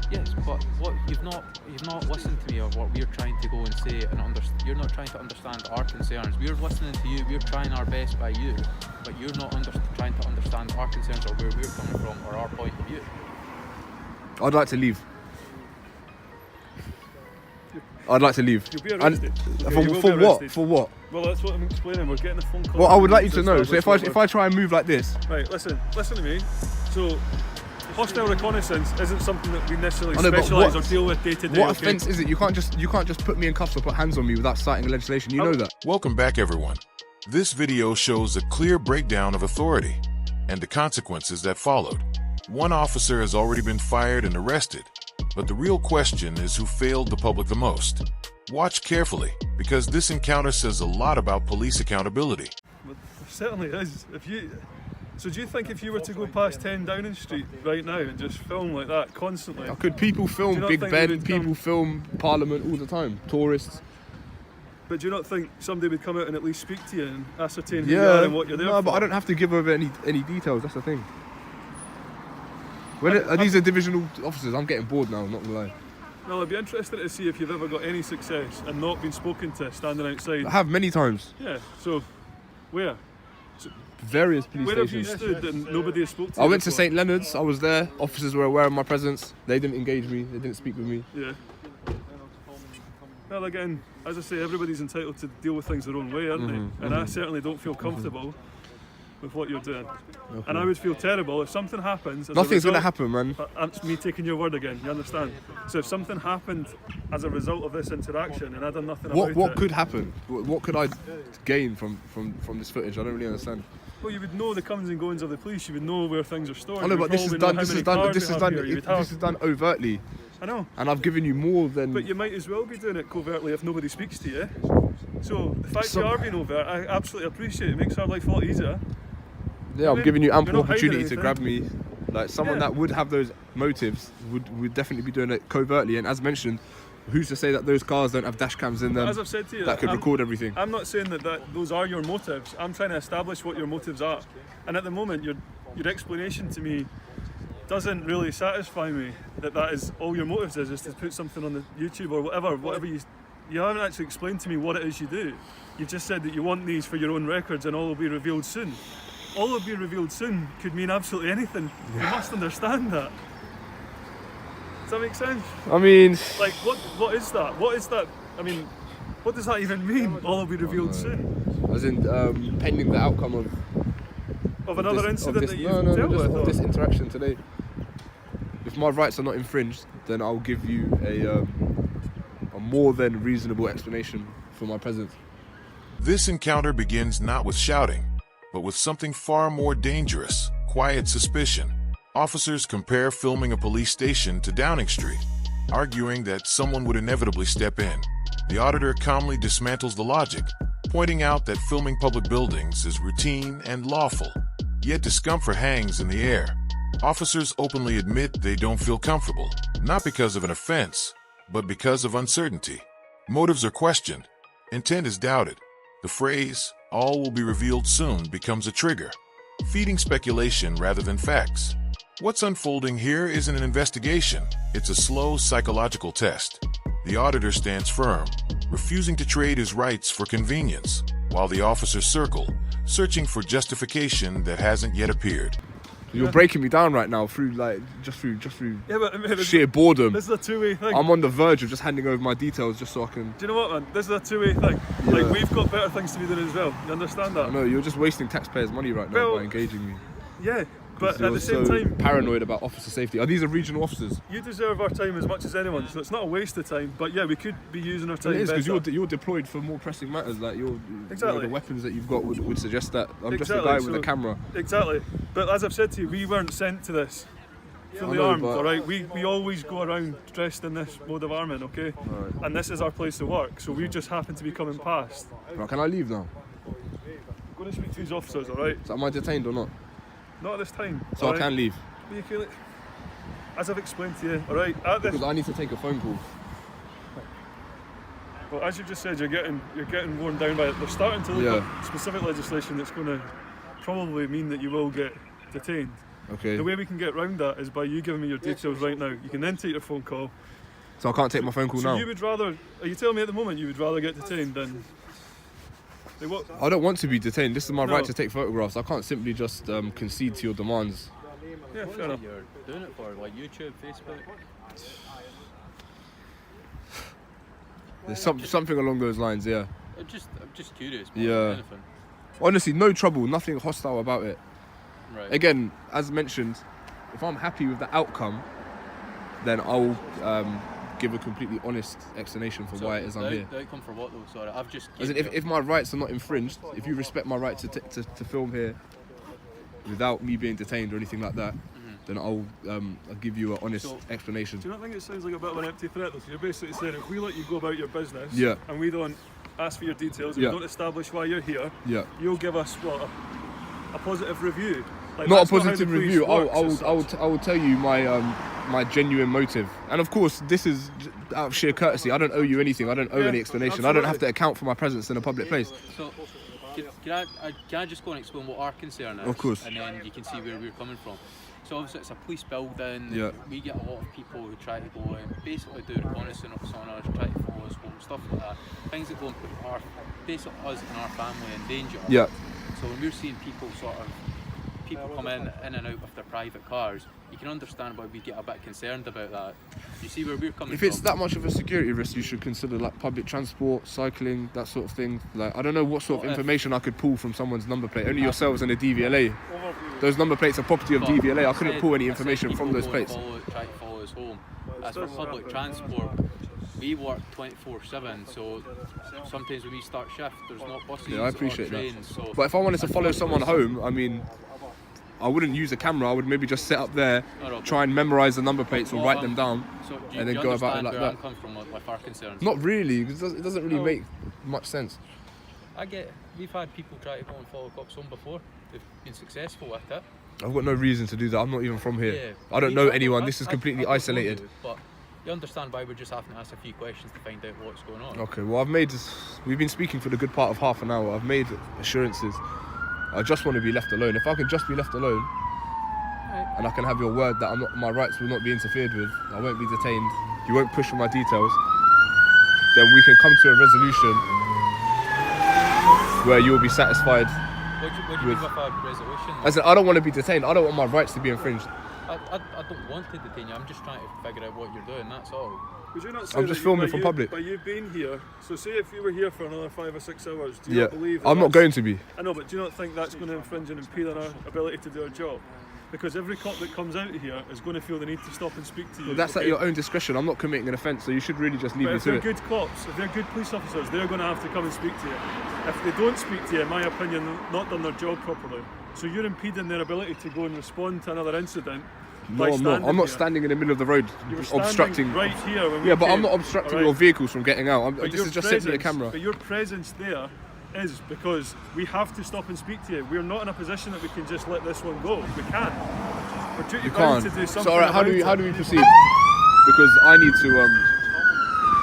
Yes, but what you've not listened to me of what we're trying to go and say and you're not trying to understand our concerns. We're listening to you. We're trying our best by you, but you're not trying to understand our concerns or where we're coming from or our point of view. I'd like to leave. I'd like to leave. You'll be arrested. For what? For what? Well, that's what I'm explaining. We're getting a phone call. Well, I would like you to know. So if I try and move like this. Right, listen to me. So, hostile reconnaissance isn't something that we necessarily specialise or deal with day to day. What offence is it? You can't just put me in cuffs or put hands on me without citing legislation. You know that. Welcome back, everyone. This video shows a clear breakdown of authority and the consequences that followed. One officer has already been fired and arrested, but the real question is who failed the public the most. Watch carefully, because this encounter says a lot about police accountability. It certainly is. So do you think if you were to go past 10 Downing Street right now and just film like that constantly? Could people film Big Ben? People film Parliament all the time. Tourists. But do you not think somebody would come out and at least speak to you and ascertain who you are and what you're there for? No, but I don't have to give over any details. That's the thing. These are divisional officers. I'm getting bored now. I'm not gonna lie. Well, I'd be interested to see if you've ever got any success and not been spoken to standing outside. I have many times. Yeah. So, where? Various police Where stations. have you stood and nobody has spoken to you? I went to St Leonard's. I was there. Officers were aware of my presence. They didn't engage me. They didn't speak with me. Yeah. Well, again, as I say, everybody's entitled to deal with things their own way, aren't they? And I certainly don't feel comfortable with what you're doing. Okay. And I would feel terrible if something happens. Nothing's going to happen, man. That's me taking your word again, you understand? So if something happened as a result of this interaction and I'd done nothing about it... What could happen? What could I gain from this footage? I don't really understand. Well, you would know the comings and goings of the police. You would know where things are stored. I know, but this is done overtly. I know. And I've given you more than... But you might as well be doing it covertly if nobody speaks to you. So the fact you are being overt, I absolutely appreciate it. It makes our life a lot easier. Yeah, I'm giving you ample opportunity to grab me. Like someone that would have those motives would definitely be doing it covertly. And as mentioned, who's to say that those cars don't have dash cams in them? As I've said to you, that could record everything. I'm not saying that those are your motives. I'm trying to establish what your motives are. And at the moment, your explanation to me doesn't really satisfy me. That is all your motives is to put something on the YouTube or whatever you haven't actually explained to me what it is you do. You've just said that you want these for your own records and all will be revealed soon. All will be revealed soon could mean absolutely anything. You must understand that. Does that make sense? I mean... Like, what is that? What is that? I mean, what does that even mean? All will be revealed soon? As in, pending the outcome of another incident that you've dealt with? Of this interaction today. If my rights are not infringed, then I'll give you a more than reasonable explanation for my presence. This encounter begins not with shouting, but with something far more dangerous: quiet suspicion. Officers compare filming a police station to Downing Street, arguing that someone would inevitably step in. The auditor calmly dismantles the logic, pointing out that filming public buildings is routine and lawful. Yet discomfort hangs in the air. Officers openly admit they don't feel comfortable, not because of an offense, but because of uncertainty. Motives are questioned. Intent is doubted. The phrase, "all will be revealed soon," becomes a trigger, feeding speculation rather than facts. What's unfolding here isn't an investigation. It's a slow psychological test. The auditor stands firm, refusing to trade his rights for convenience, while the officers circle, searching for justification that hasn't yet appeared. You're breaking me down right now through sheer boredom. This is a two-way thing. I'm on the verge of just handing over my details just so I can... Do you know what, man? This is a two-way thing. Yeah. Like, we've got better things to be doing as well. You understand that? No, you're just wasting taxpayers' money right now by engaging me. Yeah, but at the same time... paranoid about officer safety. Are these regional officers? You deserve our time as much as anyone, so it's not a waste of time. But yeah, we could be using our time better. It is, because you're deployed for more pressing matters. Like the weapons that you've got would suggest that. I'm just a guy with a camera. Exactly. But as I've said to you, we weren't sent to this fully armed, alright? We always go around dressed in this mode of arming, okay? Right. And this is our place to work, so we just happen to be coming past. Right, can I leave now? I'm going to speak to these officers, alright? So am I detained or not? Not at this time. So I can leave? You can, as I've explained to you, alright? Because I need to take a phone call. Well, as you just said, you're getting worn down by it. They're starting to look up specific legislation that's going to probably mean that you will get detained. Okay. The way we can get round that is by you giving me your details right now. You can then take your phone call. So I can't take my phone call So now? you would rather, are you telling me at the moment you would rather get detained than... Like what? I don't want to be detained. This is my No. right to take photographs. I can't simply just concede to your demands. Yeah, What fair is it enough. you're doing it for? Like YouTube, Facebook? There's something along those lines, yeah. I'm just curious. More Yeah. than anything. Honestly, no trouble, nothing hostile about it. Right. Again, as mentioned, if I'm happy with the outcome, then I'll give a completely honest explanation for why it is I'm here. The outcome for what though? Sorry, I've just. As in, if my rights are not infringed, if you respect my right to film here without me being detained or anything like that, then I'll give you an honest explanation. Do you not think it sounds like a bit of an empty threat though? So you're basically saying if we let you go about your business Yeah. and we don't ask for your details, and Yeah. we don't establish why you're here, Yeah. you'll give us what, a positive review? Like, Not a that's how positive the police review. works as I will tell you my genuine motive. And of course, this is out of sheer courtesy. I don't owe you anything. I don't owe Yeah, any explanation. I don't have absolutely. to account for my presence in a public place. So, can I just go and explain what our concern is? Of course. And then you can see where we're coming from. So obviously it's a police building. Yeah. We get a lot of people who try to go and basically do reconnaissance on us, try to follow us home, stuff like that. Things that go and put basically us and our family in danger. Yeah. So when we're seeing people come in and out of their private cars, you can understand why we get a bit concerned about that. You see where we're coming If from? it's that much of a security risk, you should consider like public transport, cycling, that sort of thing. Like I don't know what sort of information I could pull from someone's number plate. Only yourselves and a DVLA. Those number plates are property of But DVLA. I I couldn't said- pull any I said information from people those go and plates. try to follow us home. As for public transport, we work 24/7, so sometimes when we start shift, there's not buses Yeah, I appreciate or that. trains. So But if I wanted to follow someone home, I mean, I wouldn't use a camera. I would maybe just sit up there, No, try and memorize the number plates or Well, write them down. so do and then you go about it understand like where that. I'm coming from with our concerns? Not really, because it doesn't really No. make much sense. We've had people try to go and follow cops home before. They've been successful with it. I've got no reason to do that. I'm not even from here. Yeah. I don't know anyone. This is completely I don't know isolated. you, but you understand why we're just having to ask a few questions to find out what's going on. Okay, well, we've been speaking for the good part of half an hour. I've made assurances. I just want to be left alone. If I can just be left alone, and I can have your word that my rights will not be interfered with, I won't be detained, you won't push for my details, then we can come to a resolution where you'll be satisfied. What do you mean with a resolution? I said, I don't want to be detained. I don't want my rights to be infringed. I don't want to detain you. I'm just trying to figure out what you're doing. That's all. Would you not say I'm just that filming by for you- public. By you being here, so say if you were here for another 5 or 6 hours, do you Yeah, not believe that I'm not that's- going to be. I know, but do you not think that's going to infringe and impede on our ability to do our job? Because every cop that comes out here is going to feel the need to stop and speak to you. Well, that's at okay? your own discretion. I'm not committing an offence, so you should really just leave But me if to they're it. good cops, if they're good police officers, they're going to have to come and speak to you. If they don't speak to you, in my opinion, they've not done their job properly. So you're impeding their ability to go and respond to another incident. No, by I'm not. standing I'm not here. standing in the middle of the road You were standing obstructing. right here when we Yeah, but I'm came, not obstructing alright? your vehicles from getting out. But This your is just simply a presence- camera. But your presence there is because we have to stop and speak to you. We're not in a position that we can just let this one go. We can't. We're duty You bound can't. to do something. So, alright, how do about we it. proceed? Because I need to.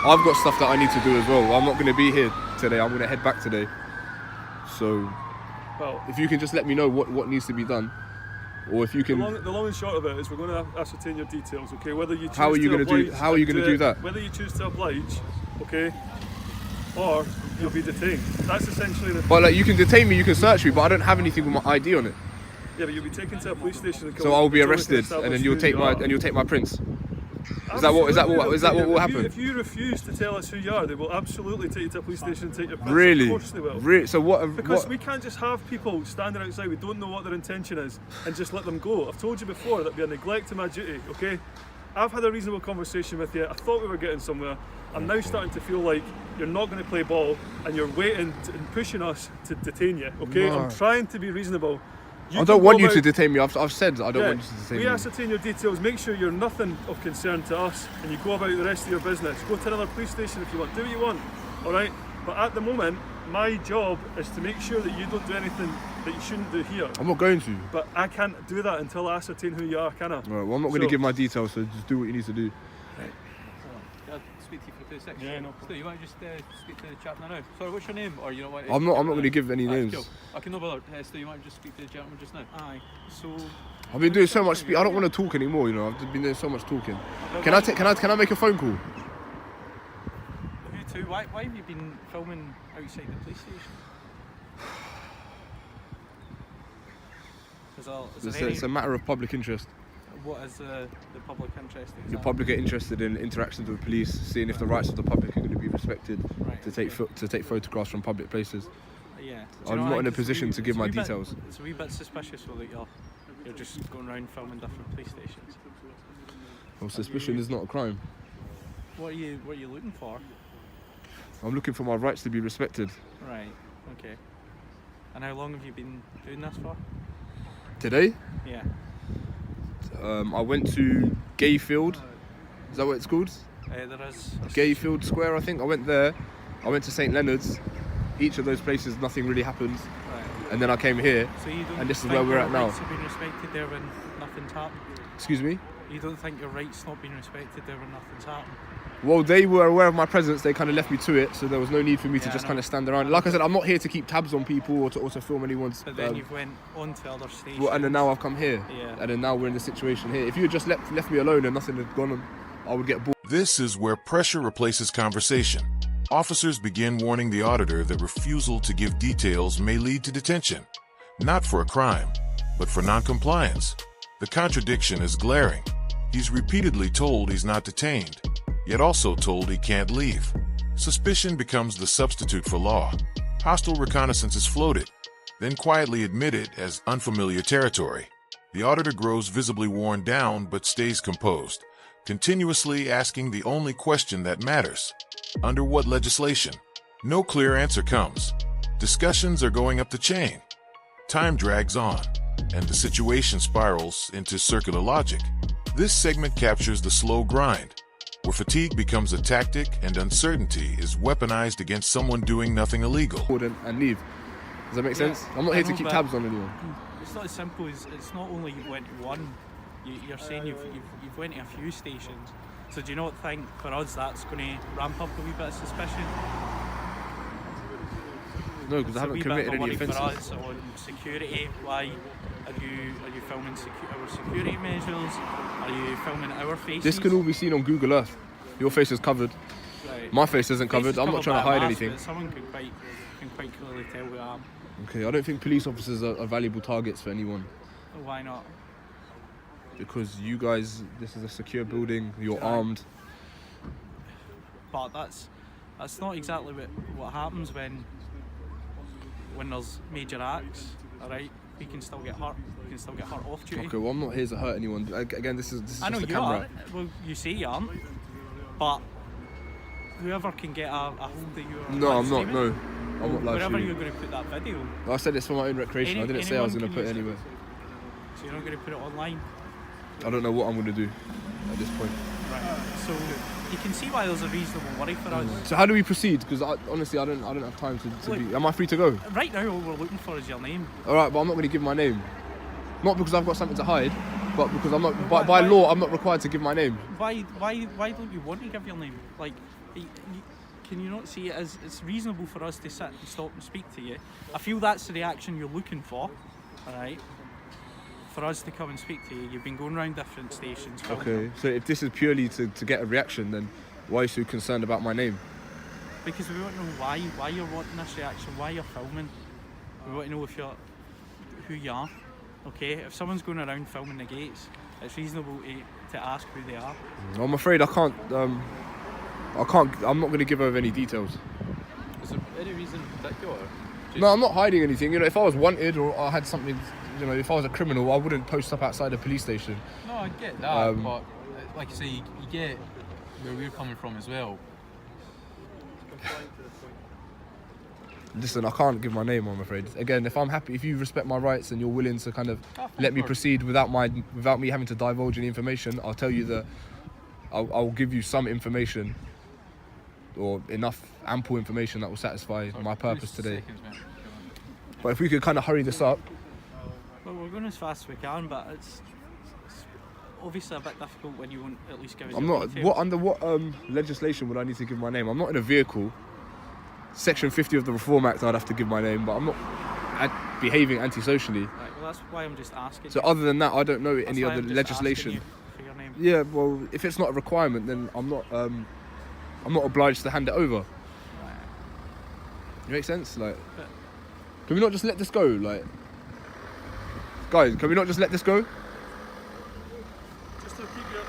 I've got stuff that I need to do as well. I'm not going to be here today. I'm going to head back today. So, Well, if you can just let me know what needs to be done, or if you the can. long and short of it is we're going to ascertain your details, okay? Whether you choose How are you to gonna do- oblige how are you and gonna do that? Whether you choose to oblige, okay, or you'll be detained. That's essentially the. But like, you can detain me, you can search me, but I don't have anything with my ID on it. Yeah, but you'll be taken to a police station. And So I'll be until we can arrested, and establish then you'll who take you my are. prints. Is that what will happen? If you refuse to tell us who you are, they will absolutely take you to a police station and take your prints. Really? Of course they will. Really? So what? Because what? we can't just have people standing outside, we don't know what their intention is, and just let them go. I've told you before that'd be a neglect to my duty, okay? I've had a reasonable conversation with you. I thought we were getting somewhere. I'm now starting to feel like you're not going to play ball and you're waiting and pushing us to detain you, okay? No. I'm trying to be reasonable. I don't can want go you to about- detain me. I've said I don't Yeah, want you to detain we me. ascertain your details, make sure you're nothing of concern to us, and you go about the rest of your business. Go to another police station if you want, do what you want, alright? But at the moment, my job is to make sure that you don't do anything that you shouldn't do here. I'm not going to. But I can't do that until I ascertain who you are, can I? Right, well, I'm not going to So- give my details, so just do what you need to do. I'll speak to you for 2 seconds. Yeah, I know. Stu, you want to just speak to the chap now? Sorry, what's your name? Or you don't want I'm not going to give any Aye, names. cool. Okay, no bother. Stu, you want to just speak to the gentleman just now? Aye, so I've been doing so much I don't want to talk anymore, you know. I've been doing so much talking. Can I make a phone call? Who to? Why have you been filming outside the police station? It's a matter of public interest. What is the public interest exactly? The public are interested in interactions with police, seeing if the rights of the public are going to be respected, Right, to take photographs from public places. Yeah. I'm not in a position to give my details. It's a wee bit suspicious though that you're just going around filming different police stations. Well, suspicion is not a crime. What are you looking for? I'm looking for my rights to be respected. Right. Okay. And how long have you been doing this for? Today, Yeah. I went to Gayfield. Is that what it's called? There is. Gayfield Square, I think. I went there. I went to St Leonard's. Each of those places, nothing really happened. Right. And then I came here. So you don't And this is think where we're your at now. rights have been respected there when nothing's happened? Excuse me? You don't think your rights not being respected there when nothing's happened? Well, they were aware of my presence. They kind of left me to it, so there was no need for me to Yeah, just I kind know. of stand around. Like I said, I'm not here to keep tabs on people or to film anyone's. But then you've went on to other stations. Well, and then now I've come here. Yeah. And then now we're in the situation here. If you had just left me alone and nothing had gone on, I would get bored. This is where pressure replaces conversation. Officers begin warning the auditor that refusal to give details may lead to detention. Not for a crime, but for non-compliance. The contradiction is glaring. He's repeatedly told he's not detained, yet also told he can't leave. Suspicion becomes the substitute for law. Hostile reconnaissance is floated, then quietly admitted as unfamiliar territory. The auditor grows visibly worn down but stays composed, continuously asking the only question that matters. Under what legislation? No clear answer comes. Discussions are going up the chain. Time drags on, and the situation spirals into circular logic. This segment captures the slow grind, where fatigue becomes a tactic and uncertainty is weaponized against someone doing nothing illegal. And leave. Does that make sense? I'm not here to keep tabs on anyone. It's not as simple as, it's not only you went to one, you're saying you've went to a few stations. So do you not think for us that's going to ramp up a wee bit of suspicion? No, because I haven't committed any For offences. us on security, why are you filming our security measures? Are you filming our faces? This can all be seen on Google Earth. Your face is covered. Right. My face isn't Face covered. is I'm not trying to by a hide mask, anything. but someone can quite clearly tell who I am. Okay, I don't think police officers are valuable targets for anyone. Why not? Because you guys, this is a secure building, you're Right. armed. But that's not exactly what happens when there's major acts. All right, we can still get hurt. We can still get hurt off duty. Okay, well I'm not here to hurt anyone. Again, this is I know just a you camera. are. Well, you say you aren't, but whoever can get a hold of you. No, I'm not. No, I'm not live Wherever shooting. you're going to put that video, I said it's for my own recreation. I didn't say I was going anyone to put it can anywhere. use so you're not going to put it online. I don't know what I'm going to do at this point. Right. So you can see why there's a reasonable worry for us. So how do we proceed? Because honestly, I don't have time to Look, be. Am I free to go? Right now, all we're looking for is your name. All right, but I'm not going to give my name. Not because I've got something to hide, but because I'm not. Why- By why- law, I'm not required to give my name. Why don't you want to give your name? Like, can you not see it as it's reasonable for us to sit and stop and speak to you? I feel that's the reaction you're looking for, all right? For us to come and speak to you, you've been going around different stations. filming Okay, them. so if this is purely to get a reaction, then why are you so concerned about my name? Because we want to know why you're wanting this reaction, why you're filming. We want to know who you are. Okay, if someone's going around filming the gates, it's reasonable to ask who they are. I'm afraid I can't. I'm not going to give over any details. Is there any reason in particular? No, I'm not hiding anything. You know, if I was wanted or I had something, you know, if I was a criminal, I wouldn't post up outside a police station. No, I get that, but like you say, you get where we're coming from as well. Listen, I can't give my name, I'm afraid. Again, if I'm happy, if you respect my rights and you're willing to kind of let me proceed without me having to divulge any information, I'll tell you that I'll give you some information or enough ample information that will satisfy my purpose today. But if we could kind of hurry this up. Well, we're going as fast as we can, but it's obviously a bit difficult when you won't at least give us I'm your not. details. What under what legislation would I need to give my name? I'm not in a vehicle. Section 50 of the Reform Act, I'd have to give my name, but I'm not. behaving antisocially. Right, well, that's why I'm just asking. So you. other than that, I don't know That's any why other I'm just legislation. asking you for your name. Yeah, well, if it's not a requirement, then I'm not obliged to hand it over. Right. It makes sense. Like, But- can we not just let this go? Like, guys, can we not just let this go? Just to keep you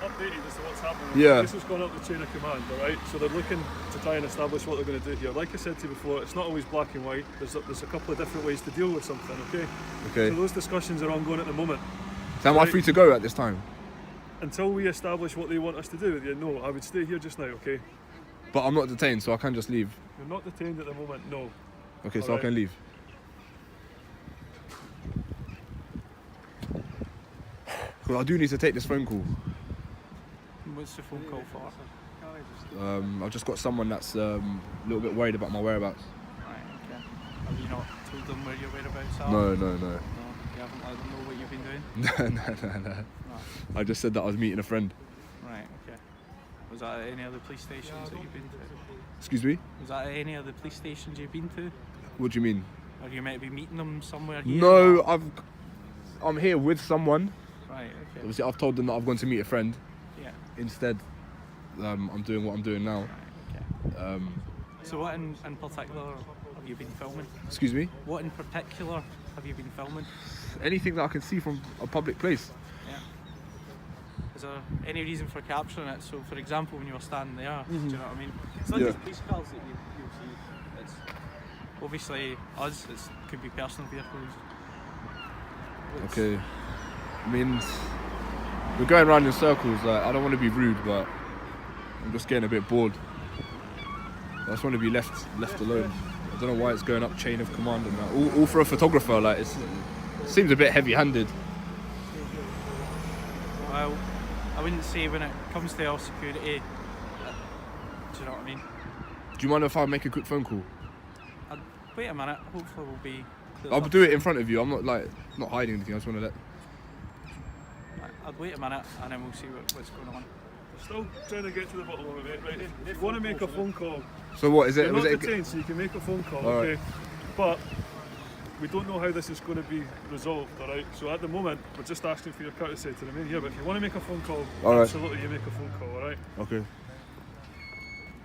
updated as to what's happening. Yeah. This has gone up the chain of command, alright? So they're looking to try and establish what they're going to do here. Like I said to you before, it's not always black and white. There's a couple of different ways to deal with something, okay? Okay. So those discussions are ongoing at the moment. So am I free to go at this time? Until we establish what they want us to do with you, no, I would stay here just now, okay? But I'm not detained, so I can just leave. You're not detained at the moment, no. Okay, so I Alright. can leave. Well, I do need to take this phone call. What's the phone call for? I've just got someone that's a little bit worried about my whereabouts. Right, okay. Have you not told them where your whereabouts are? No. No, you haven't let them know what you've been doing? No. No. I just said that I was meeting a friend. Right, okay. Was that at any other police stations that you've been to? Excuse me? Was that at any other police stations you've been to? What do you mean? Or you might be meeting them somewhere here? No, I'm here with someone. Right, okay. Obviously, I've told them that I've gone to meet a friend. Yeah. Instead, I'm doing what I'm doing now. Right, okay. So what in particular have you been filming? Excuse me? What in particular have you been filming? Anything that I can see from a public place. Yeah. Is there any reason for capturing it? So, for example, when you were standing there, do you know what I mean? It's not Yeah. just police cars that you'll see. It's obviously us. It could be personal vehicles. It's- Okay. I mean, we're going around in circles. Like, I don't want to be rude, but I'm just getting a bit bored. I just want to be left alone. I don't know why it's going up chain of command and that. All for a photographer. Like, it seems a bit heavy-handed. Well, I wouldn't say when it comes to our security. Do you know what I mean? Do you mind if I make a quick phone call? Wait a minute. Hopefully, we'll be. I'll do it in front of you. I'm not hiding anything. I just want to let. I'd wait a minute and then we'll see what's going on. Still trying to get to the bottom of it, right? If you want to make a phone call, So what is it? you're Was not it? detained, so you can make a phone call, Alright. okay? But we don't know how this is going to be resolved, alright? So at the moment, we're just asking for your courtesy to remain here. But if you want to make a phone call, Alright. absolutely you make a phone call, alright? Okay.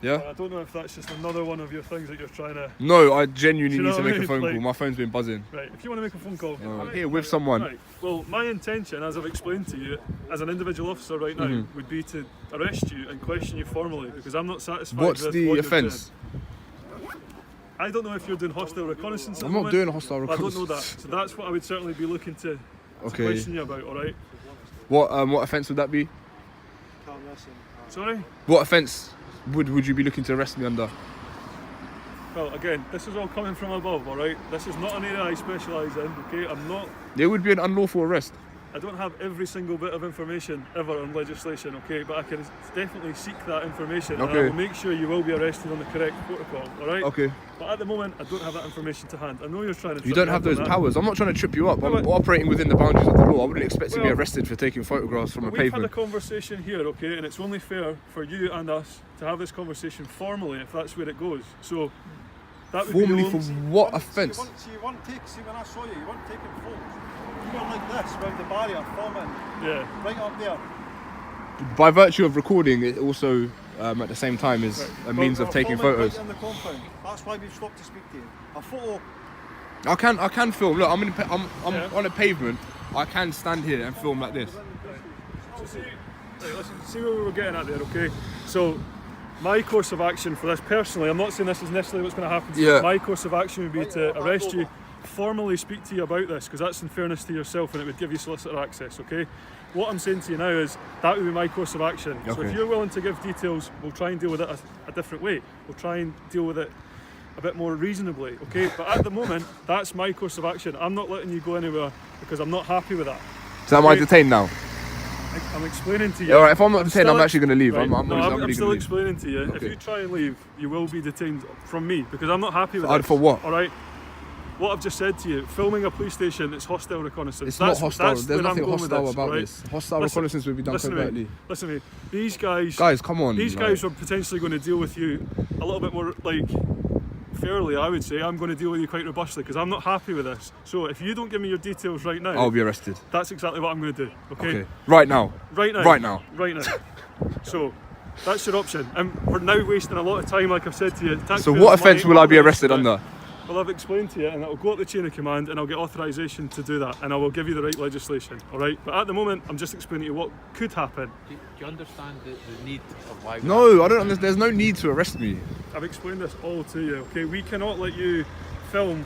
Yeah. I don't know if that's just another one of your things that you're trying to. No, I genuinely Do you need know to what I make a mean? phone Like- call. My phone's been buzzing. Right, if you want to make a phone call, I'm here with someone. Right. Well, my intention, as I've explained to you, as an individual officer right now, Mm-hmm. would be to arrest you and question you formally because I'm not satisfied What's with the what you're offence? doing. I don't know if you're doing hostile reconnaissance. at I'm the not moment. doing a hostile I don't know that, reconnaissance. so that's what I would certainly be looking to Okay. question you about. All right. What offence would that be? Sorry. What offence would you be looking to arrest me under? Well, again, this is all coming from above. All right. This is not an area I specialise in. Okay. I'm not. There would be an unlawful arrest. I don't have every single bit of information ever on legislation, okay, but I can definitely seek that information and I Okay. will make sure you will be arrested on the correct protocol, alright? Okay. But at the moment, I don't have that information to hand. I know you're trying to You trip don't me have up on those that. powers. I'm not trying to trip you up. No, I'm but- operating within the boundaries of the law. I wouldn't expect to be Well- arrested for taking photographs from a We've had a pavement. conversation here, okay, and it's only fair for you and us to have this conversation formally if that's where it goes. So, that would Formally be for the only... what offence? You weren't taking, see when I saw you, you weren't taking photos. You were like this, round the barrier, filming, Yeah. right up there. By virtue of recording, it also at the same time is Right. a means of You're taking filming photos. Right in the compound. That's why we've stopped to speak to you. A photo, I can film. Look, I'm Yeah. on a pavement. I can stand here and film like this. So see, listen, see where we were getting at there, okay? So, my course of action for this personally, I'm not saying this is necessarily what's going to happen to Yeah. you. My course of action would be to arrest you, formally speak to you about this, because that's in fairness to yourself and it would give you solicitor access, okay? What I'm saying to you now is that would be my course of action. So Okay. if you're willing to give details, we'll try and deal with it a different way. We'll try and deal with it a bit more reasonably, okay? But at the moment, that's my course of action. I'm not letting you go anywhere because I'm not happy with that. So am I Okay. detained now? I'm explaining to you. All right. If I'm not detained, still I'm actually going to leave. Right. I'm No, really I'm still going to leave. explaining to you. If Okay. you try and leave, you will be detained from me because I'm not happy with it. For what? All right. What I've just said to you, filming a police station, it's hostile reconnaissance. It's not hostile. That's There's where I'm nothing going with hostile this, about right? this. Hostile Listen- reconnaissance would be done listen to me. covertly. Listen to me. These guys. Guys, come on. These like- guys are potentially going to deal with you a little bit more like fairly, I would say, I'm going to deal with you quite robustly because I'm not happy with this. So if you don't give me your details right now, I'll be arrested. that's exactly what I'm going to do. Okay? Right now. Right now. Right now. Right now. So that's your option. And we're now wasting a lot of time, like I've said to you. So what offence will I be arrested under? Well, I've explained to you, and it'll go up the chain of command, and I'll get authorisation to do that, and I will give you the right legislation, all right? But at the moment, I'm just explaining to you what could happen. Do you understand the need of why? No, I don't understand. There's no need to arrest me. I've explained this all to you, okay? We cannot let you film,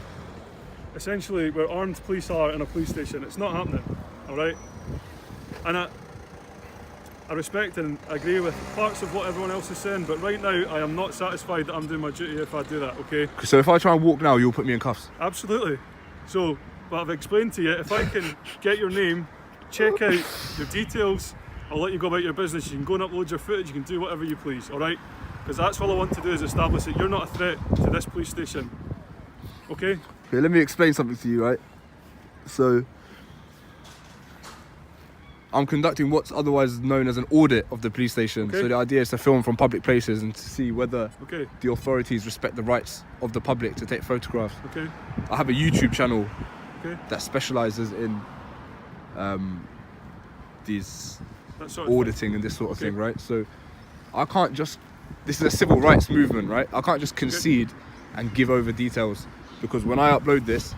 essentially, where armed police are in a police station. It's not happening, all right? And I respect and agree with parts of what everyone else is saying, but right now I am not satisfied that I'm doing my duty if I do that, okay? So if I try and walk now, you'll put me in cuffs? Absolutely. So, but I've explained to you, if I can get your name, check out your details, I'll let you go about your business. You can go and upload your footage, you can do whatever you please, alright? Because that's all I want to do is establish that you're not a threat to this police station, okay? Okay, let me explain something to you, right? So, I'm conducting what's otherwise known as an audit of the police station. Okay. So the idea is to film from public places and to see whether Okay. the authorities respect the rights of the public to take photographs. Okay. I have a YouTube channel Okay. that specialises in these That sort of thing. auditing and this sort of Okay. thing, right? So I can't just, this is a civil rights movement, right? I can't just concede and give over details, because when I upload this,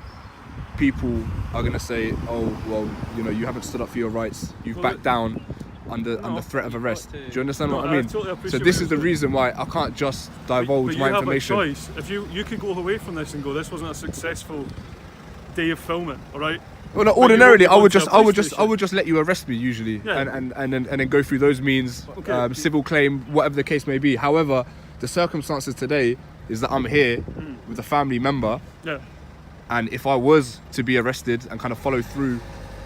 people are going to say, oh, well, you know, you haven't stood up for your rights, you've Well, backed down under threat of you've arrest. got Do to- you understand what No, I mean? totally So appreciate this what is the you're reason why I can't just divulge But you my have information. a choice. If you could go away from this and go, this wasn't a successful day of filming, all right? Well, no, But you ordinarily, won't I go would to a just, I would police just, I station. would just let you arrest me usually, Yeah. and then go through those means, Okay. civil claim, whatever the case may be. However, the circumstances today is that I'm here with a family member, Yeah. and if I was to be arrested and kind of follow through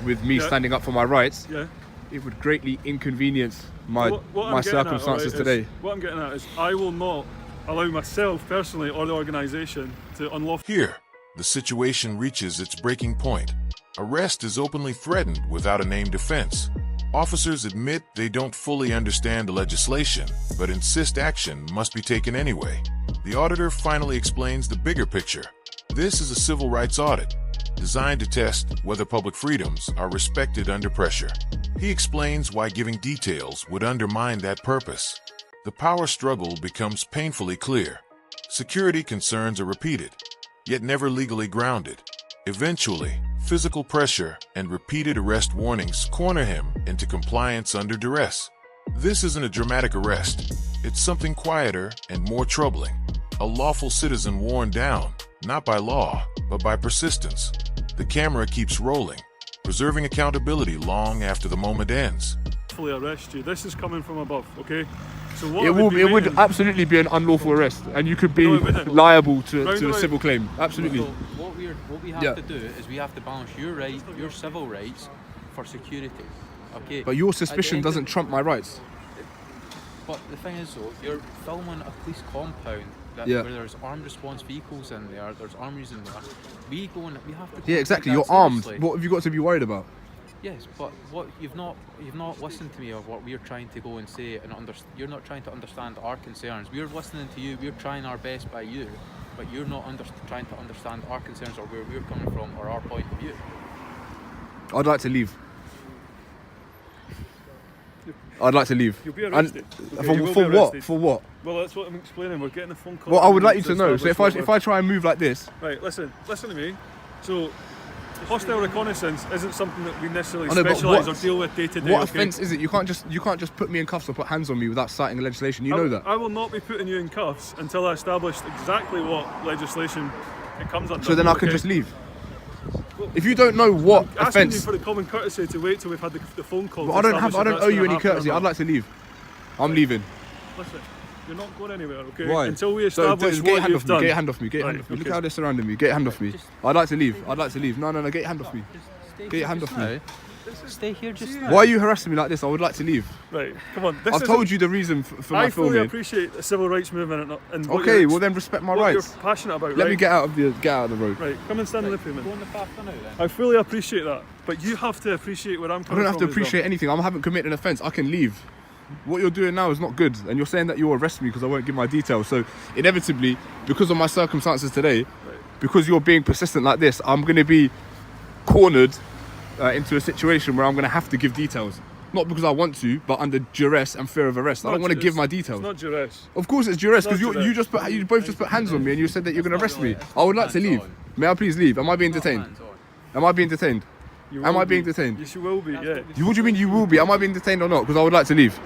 with me Yeah. standing up for my rights, Yeah. it would greatly inconvenience my What I'm my getting at, circumstances alright, is- today. What I'm getting at is I will not allow myself personally or the organisation to unlawfully. Here, the situation reaches its breaking point. Arrest is openly threatened without a named offense. Officers admit they don't fully understand the legislation, but insist action must be taken anyway. The auditor finally explains the bigger picture. This is a civil rights audit, designed to test whether public freedoms are respected under pressure. He explains why giving details would undermine that purpose. The power struggle becomes painfully clear. Security concerns are repeated, yet never legally grounded. Eventually, physical pressure and repeated arrest warnings corner him into compliance under duress. This isn't a dramatic arrest. It's something quieter and more troubling. A lawful citizen worn down, not by law, but by persistence. The camera keeps rolling, preserving accountability long after the moment ends. Arrest you. This is coming from above, okay? So what It would absolutely be an unlawful arrest, and you could be No, it wouldn't. liable to a Roundabout- civil claim. Absolutely. So what we have Yeah. to do is we have to balance your civil rights for security. Okay. But your At the suspicion end of- doesn't trump my rights. But the thing is though, you're filming a police compound Yeah. where there's armed response vehicles in there, there's armories in there. We have to. Yeah, take exactly. that You're armed. seriously. What have you got to be worried about? Yes, but what you've not listened to me of what we're trying to go and say and you're not trying to understand our concerns. We're listening to you. We're trying our best by you, but you're not trying to understand our concerns or where we're coming from or our point of view. I'd like to leave. I'd like to leave. You'll be And arrested. Okay, for you will for be what? arrested. For what? Well, that's what I'm explaining. We're getting a phone call. Well, I would like you to know. So establish if what I try and move like this, Right, listen to me. So, hostile reconnaissance isn't something that we necessarily I know, but specialise or what- deal with day to day. what okay? offence is it? You can't just put me in cuffs or put hands on me without citing legislation. You know that. I will not be putting you in cuffs until I establish exactly what legislation it comes under. So then I can okay? just leave. If you don't know what Asking you offence, for the common courtesy to wait till we've had the phone call. but to I don't establish if that's owe you gonna any happen or courtesy. not. I'd like to leave. I'm leaving. Listen, you're not going anywhere, okay? Why? Until we So, establish get your what hand you've off me. done. Get your hand off me. Get your Right, hand off me. Look okay. how they're surrounding me. Get your hand off me. I'd like to leave. I'd like to leave. No, get your hand off me. Get your hand off me. Stay here just now. Why are you harassing me like this? I would like to leave. Right, come on. This I've isn't- told you the reason for my I fully filming. appreciate the civil rights movement and what Okay, you're, well then respect my what rights. you're passionate about. Let right? me get out of the road. Right, come and stand in the pavement. Go on the path for now then. I fully appreciate that, but you have to appreciate where I'm I coming don't have to from as well. appreciate anything. I haven't committed an offence. I can leave. What you're doing now is not good, and you're saying that you'll arrest me because I won't give my details. So inevitably, because of my circumstances today, because you're being persistent like this, I'm going to be cornered into a situation where I'm going to have to give details. Not because I want to, but under duress and fear of arrest. I don't want to give my details. It's not duress. Of course it's duress, because It's not duress. you both just put hands on me and you said that you're going to arrest me. I would like to leave. May I please leave? Am I being detained? Am I being detained? You Am will I being be. detained? Yes, you will be, yeah. What do you mean you will be? Am I being detained or not? Because I would like to leave.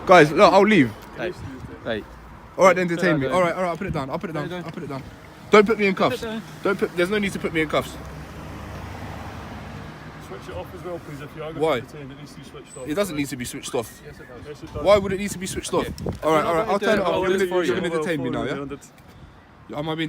Guys, look, I'll leave. Right. All right, then detain me. All right, I'll put it down. I'll put it down. I'll put it down. Don't put me in cuffs. There's no need to put me in cuffs. Switch it off as well, please, if you are going Why? to detain, it needs to be switched off. It doesn't need to be switched off. Yes, it does. Why would it need to be switched off? All right, I'll turn it off. You're going to detain me now, yeah? You're under- Am I being